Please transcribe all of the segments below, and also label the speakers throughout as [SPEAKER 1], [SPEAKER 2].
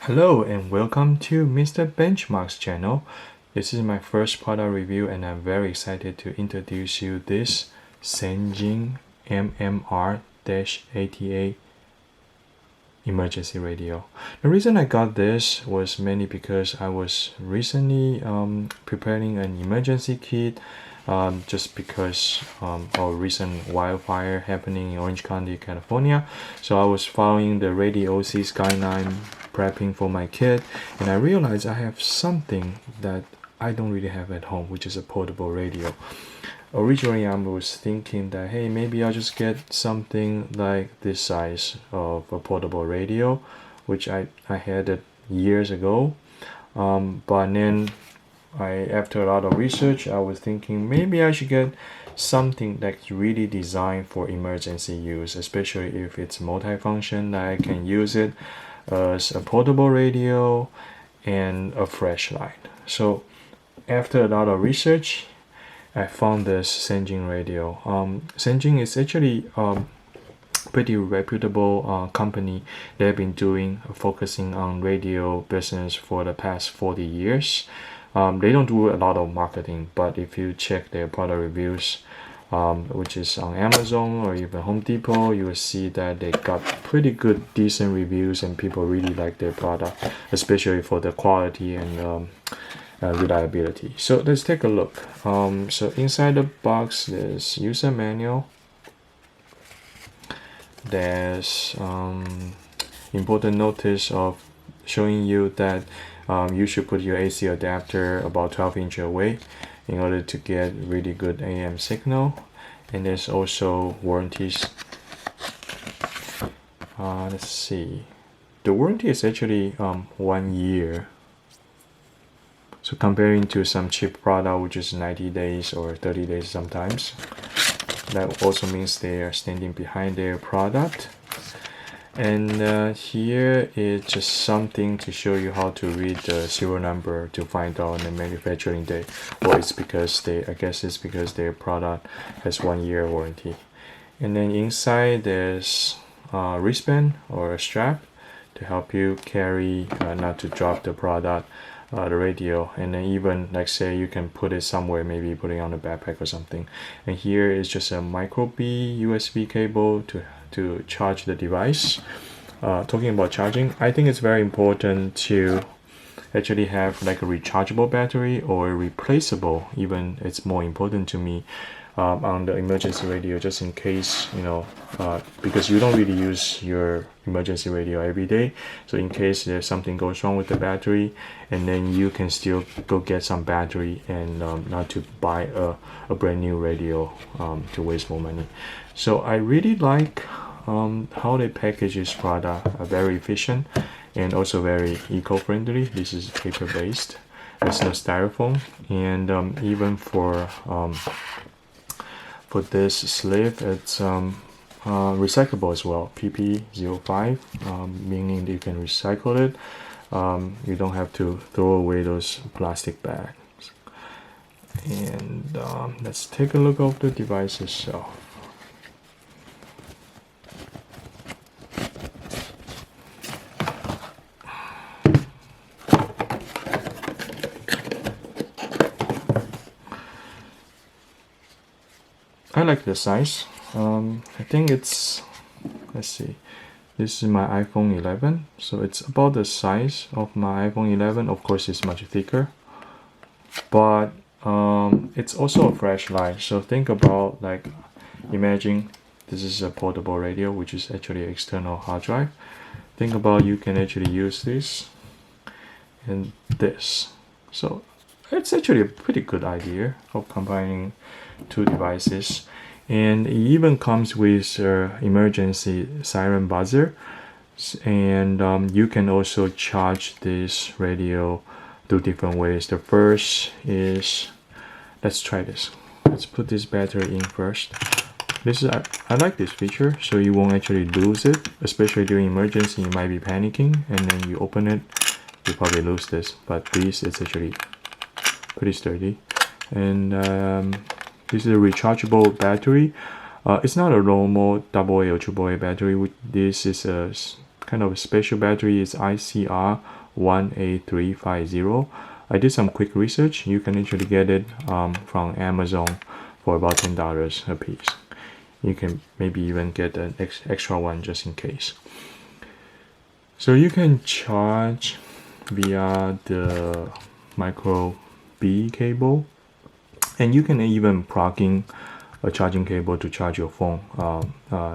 [SPEAKER 1] Hello and welcome to Mr. Benchmark's channel. This is my first product review and I'm very excited to introduce you this Sangean MMR-88 emergency radio. The reason I got this was mainly because I was recently preparing an emergency kit just because of recent wildfire happening in Orange County, California. So I was following the Radio OC's guideline, prepping for my kit, and I realized I have something that I don't really have at home, which is a portable radio. Originally I was thinking that, hey, maybe I'll just get something like this size of a portable radio, which I had it years ago, but then after a lot of research, I was thinking maybe I should get something that's really designed for emergency use, especially if it's multifunction, that I can use it as a portable radio and a flashlight. So after a lot of research, I found this Sangean radio. Sangean is actually pretty reputable company. They've been focusing on radio business for the past 40 years. They don't do a lot of marketing, but if you check their product reviews, which is on Amazon or even Home Depot, you will see that they got pretty good, decent reviews, and people really like their product, especially for the quality and reliability. So let's take a look. So inside the box, there's user manual. There's important notice of showing you that you should put your AC adapter about 12 inches away in order to get really good AM signal. And there's also warranties. Let's see. The warranty is actually 1 year. So comparing to some cheap product, which is 90 days or 30 days sometimes, that also means they are standing behind their product. And here is just something to show you how to read the serial number to find out the manufacturing date. Well, it's because I guess it's because their product has 1 year warranty. And then inside there's a wristband or a strap to help you carry, not to drop the product, the radio. And then even like say you can put it somewhere, maybe put it on a backpack or something. And here is just a micro B USB cable to charge the device. Talking about charging, I think it's very important to actually have like a rechargeable battery or replaceable, even it's more important to me, on the emergency radio, just in case, because you don't really use your emergency radio every day. So in case there's something goes wrong with the battery, and then you can still go get some battery and not to buy a brand new radio to waste more money. So I really like how they package this product. Very efficient and also very eco-friendly. This is paper-based. There's no styrofoam, and even for this sleeve, it's recyclable as well. PP05, meaning that you can recycle it. You don't have to throw away those plastic bags. And let's take a look at the device itself. I like the size. I think it's, let's see, this is my iPhone 11, so it's about the size of my iPhone 11. Of course, it's much thicker, but it's also a flashlight. So think about, like, imagine this is a portable radio, which is actually an external hard drive. Think about you can actually use this and this. So it's actually a pretty good idea of combining two devices. And it even comes with emergency siren buzzer, and you can also charge this radio 2 different ways. The first is, let's try this. Let's put this battery in first. I like this feature, so you won't actually lose it, especially during emergency. You might be panicking and then you open it, you probably lose this, but this is actually pretty sturdy. And this is a rechargeable battery. It's not a normal AA or AAA battery. This is a kind of special battery is ICR18350. I did some quick research. You can actually get it from Amazon for about $10 a piece. You can maybe even get an extra one just in case. So you can charge via the micro B cable, and you can even plug in a charging cable to charge your phone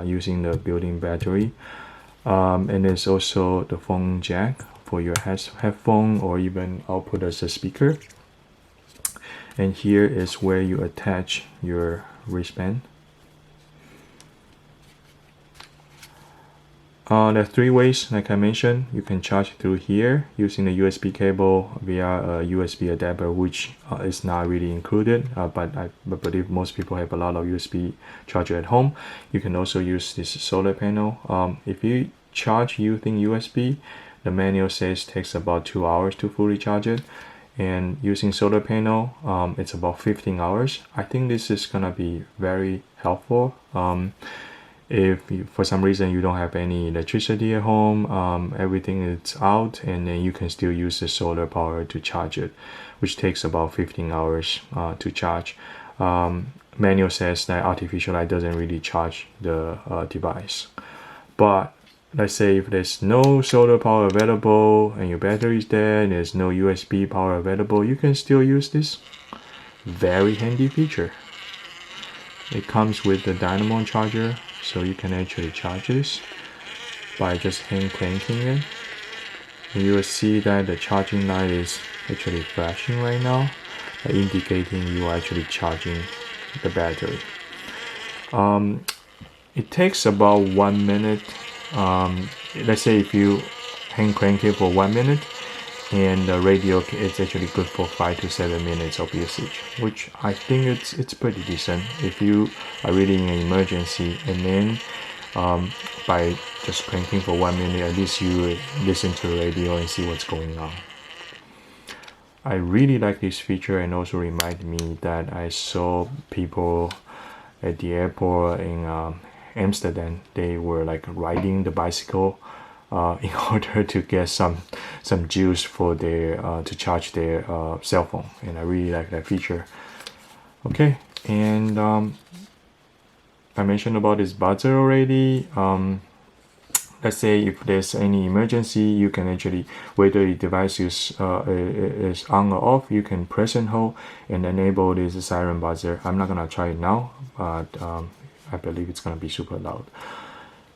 [SPEAKER 1] using the built-in battery. And there's also the phone jack for your headphone, or even output as a speaker. And here is where you attach your wristband. There are 3 ways, like I mentioned. You can charge through here using the USB cable via a USB adapter, which is not really included, but I believe most people have a lot of USB charger at home. You can also use this solar panel. If you charge using USB, the manual says it takes about 2 hours to fully charge it. And using solar panel, it's about 15 hours. I think this is gonna be very helpful. If for some reason you don't have any electricity at home, everything is out, and then you can still use the solar power to charge it, which takes about 15 hours to charge. Manual says that artificial light doesn't really charge the device. But let's say if there's no solar power available and your battery is dead and there's no USB power available, you can still use this very handy feature. It comes with the dynamo charger, so you can actually charge this by just hand cranking it. And you will see that the charging light is actually flashing right now, indicating you are actually charging the battery. It takes about 1 minute. Let's say if you hand crank it for 1 minute, and the radio is actually good for 5 to 7 minutes of usage, which I think it's pretty decent if you are really in an emergency. And then by just cranking for 1 minute, at least you listen to the radio and see what's going on. I really like this feature, and also remind me that I saw people at the airport in Amsterdam. They were like riding the bicycle in order to get some juice for their to charge their cell phone, and I really like that feature. Okay, and I mentioned about this buzzer already. Let's say if there's any emergency, you can actually, whether the device is on or off, you can press and hold and enable this Siren buzzer. I'm not gonna try it now, but I believe it's gonna be super loud.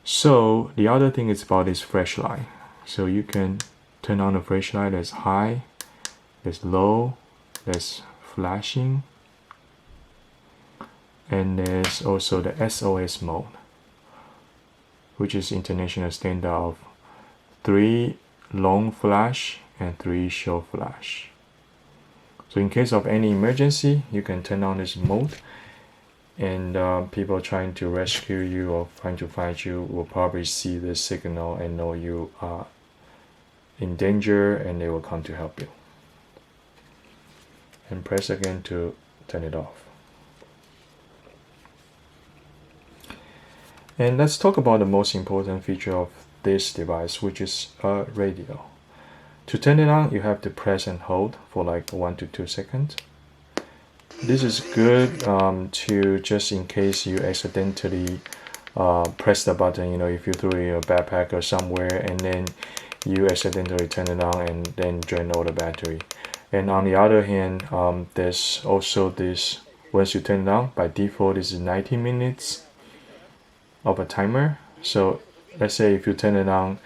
[SPEAKER 1] So the other thing is about this flashlight. So you can turn on the flashlight. There's high, there's low, there's flashing, and there's also the SOS mode, which is international standard of 3 long flash and 3 short flash. So in case of any emergency, you can turn on this mode, and people trying to rescue you or trying to find you will probably see this signal and know you are in danger, and they will come to help you. And press again to turn it off. And let's talk about the most important feature of this device, which is a radio. To turn it on, you have to press and hold for like 1 to 2 seconds. This is good to just in case you accidentally press the button, if you threw it in your backpack or somewhere, and then you accidentally turn it on and then drain all the battery. And on the other hand, there's also this, once you turn it on, by default this is 90 minutes of a timer. So let's say if you turn it on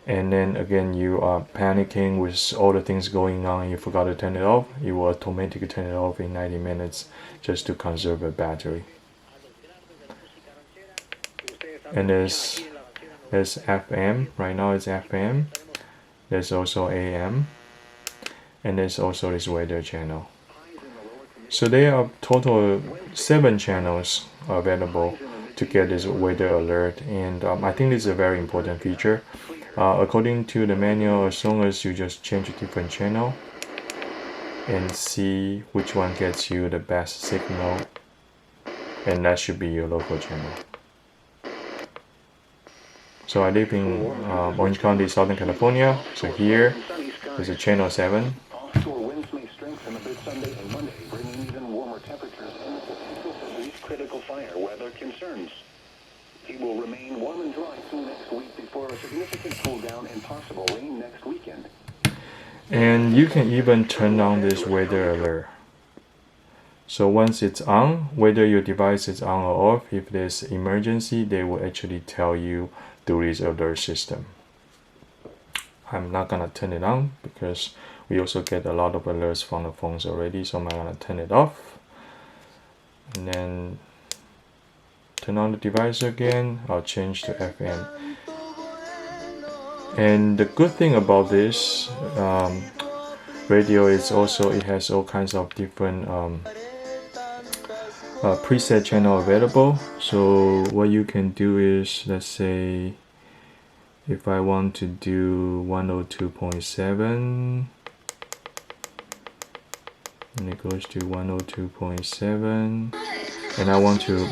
[SPEAKER 1] and then again you are panicking with all the things going on and you forgot to turn it off, you will automatically turn it off in 90 minutes just to conserve the battery. And there's FM, right now it's FM, there's also AM, and there's also this weather channel. So there are total 7 channels available to get this weather alert, and I think this is a very important feature. According to the manual, as long as you just change a different channel and see which one gets you the best signal, and that should be your local channel. So I live in Orange County, Southern California. So here is a channel 7.
[SPEAKER 2] Offshore winds may strengthen a bit Sunday and Monday, bringing even warmer temperatures and the potential for these critical fire weather concerns. It will remain warm and dry through next week before a significant cool down and possible rain next weekend.
[SPEAKER 1] And you can even turn on this weather alert. So once it's on, whether your device is on or off, if there's emergency, they will actually tell you through this alert system. I'm not gonna turn it on because we also get a lot of alerts from the phones already, so I'm gonna turn it off. And then turn on the device again. I'll change to FM. And the good thing about this radio is also it has all kinds of different preset channel available. So what you can do is, let's say if I want to do 102.7, and it goes to 102.7, and I want to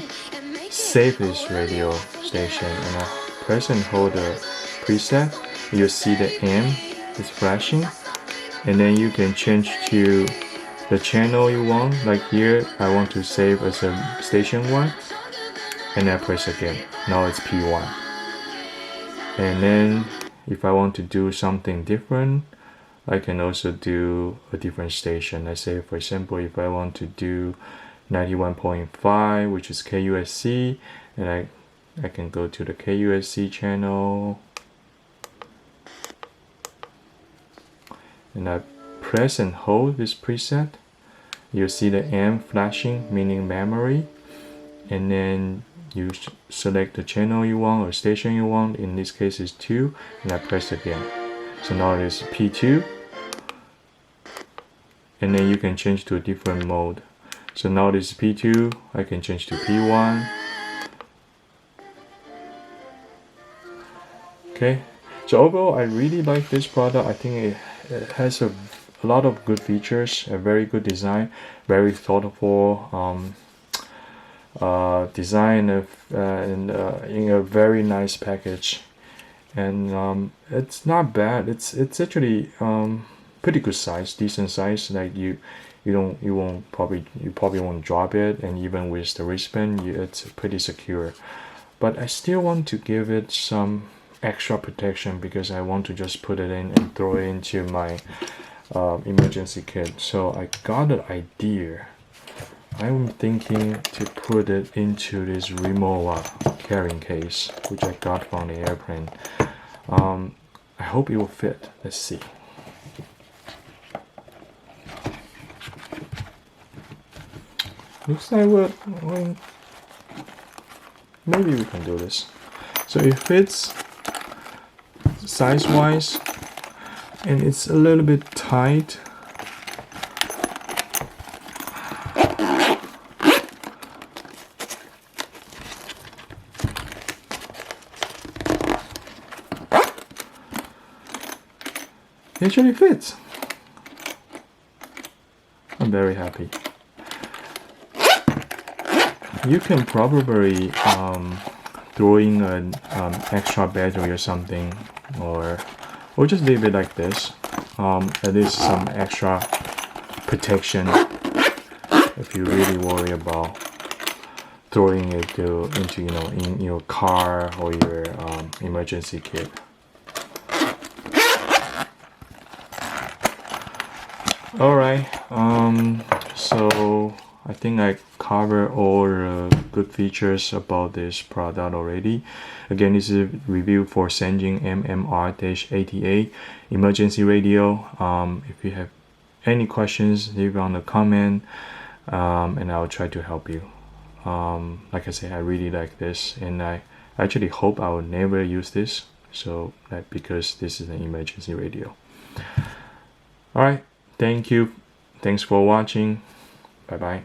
[SPEAKER 1] save this radio station, and I press and hold the preset, you see the M is flashing, and then you can change to the channel you want. Like here, I want to save as a station 1, and I press again. Now it's P1. And then if I want to do something different, I can also do a different station. Let's say, for example, if I want to do 91.5, which is KUSC, and I can go to the KUSC channel, and I press and hold this preset. You see the M flashing, meaning memory, and then you select the channel you want or station you want. In this case is 2, and I press again. So now it is P2, and then you can change to a different mode. So now this is P2, I can change to P1. Okay, so overall I really like this product. I think it has a lot of good features, a very good design, very thoughtful design in a very nice package, and it's not bad. It's actually pretty good size, decent size. Like you probably won't drop it, and even with the wristband, it's pretty secure. But I still want to give it some extra protection because I want to just put it in and throw it into my emergency kit. So I got an idea. I'm thinking to put it into this remote carrying case, which I got from the airplane. I hope it will fit. Let's see. Looks like maybe we can do this. So it fits size-wise, and it's a little bit tight. It actually fits. I'm very happy. You can probably throw in an extra battery or something, or just leave it like this. At least some extra protection if you really worry about throwing it into in your car or your emergency kit. Alright, so I think I covered all the good features about this product already. Again, this is a review for Sangean MMR-88 emergency radio. If you have any questions, leave it on the comment, and I'll try to help you. Like I said, I really like this, and I actually hope I will never use this, so that because this is an emergency radio. Alright, thank you. Thanks for watching. Bye bye.